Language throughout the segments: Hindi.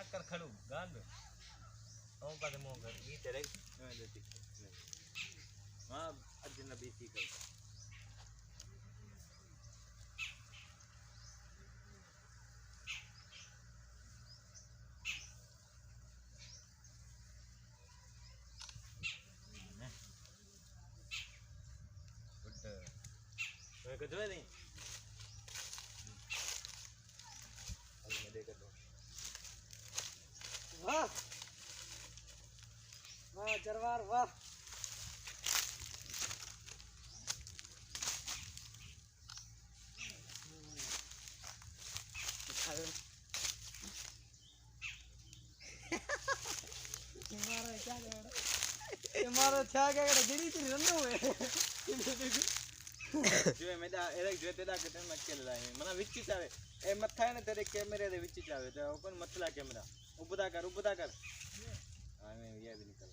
आकर खड़ू गांध हम पाते मोह कर ये तेरे मैं देती हां अजनबी थी कर मैं कुछ भी नहीं अभी मैं देखता हूँ वाह वाह जरवार वाह हमारा क्या कर गिरी थी रंदो है जो मैं दा एक जो तेरा के टाइम अकेले लाए मना विच्ची चावे ए मथा है ने तेरे कैमरे दे विच्ची चावे तो ओपन मतला कैमरा उबदा कर हां मैं ये भी निकल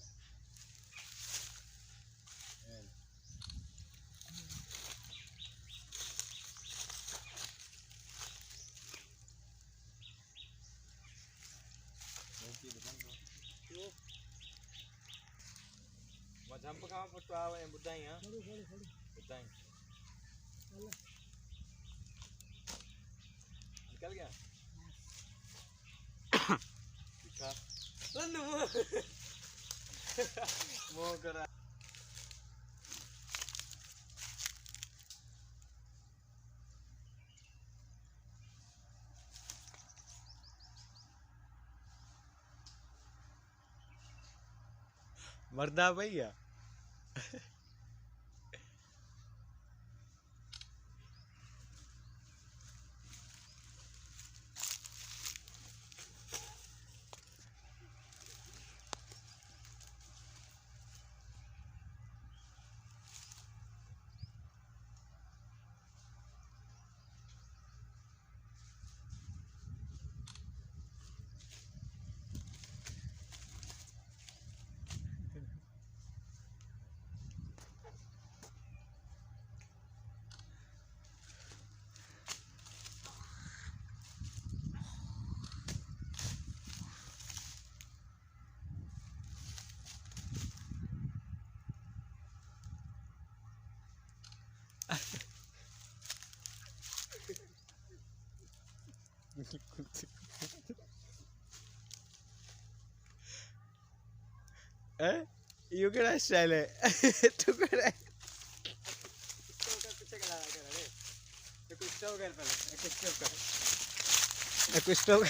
जंप का फोटो आवे बुधाई हां बुधाई निकल गया दिखा रंदो मोह करा मर्दा भैया यू केड़ा स्टाइल है तू केड़ा पीछे करा रे कुछ तो कर पहले कुछ तो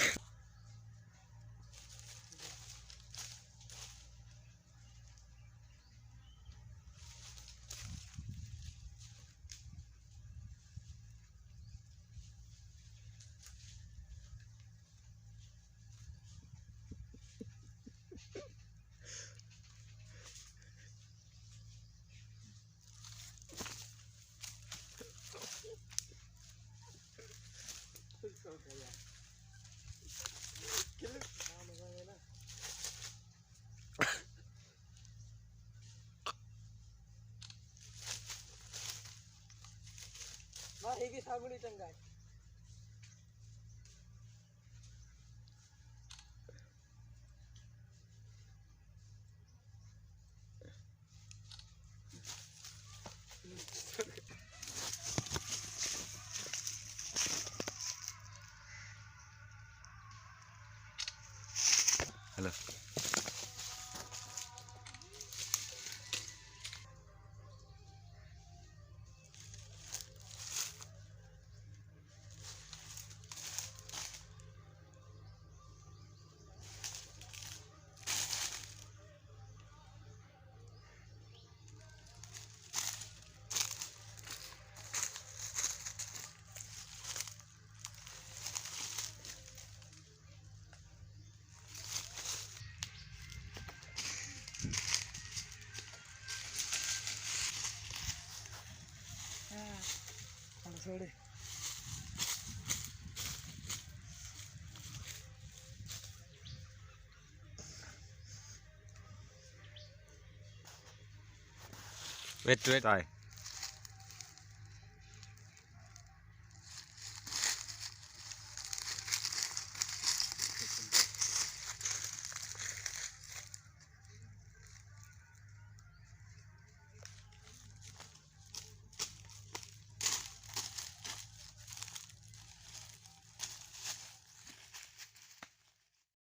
वाह ये की सागुली चंगा है हेलो छोड़े वेट वेट आए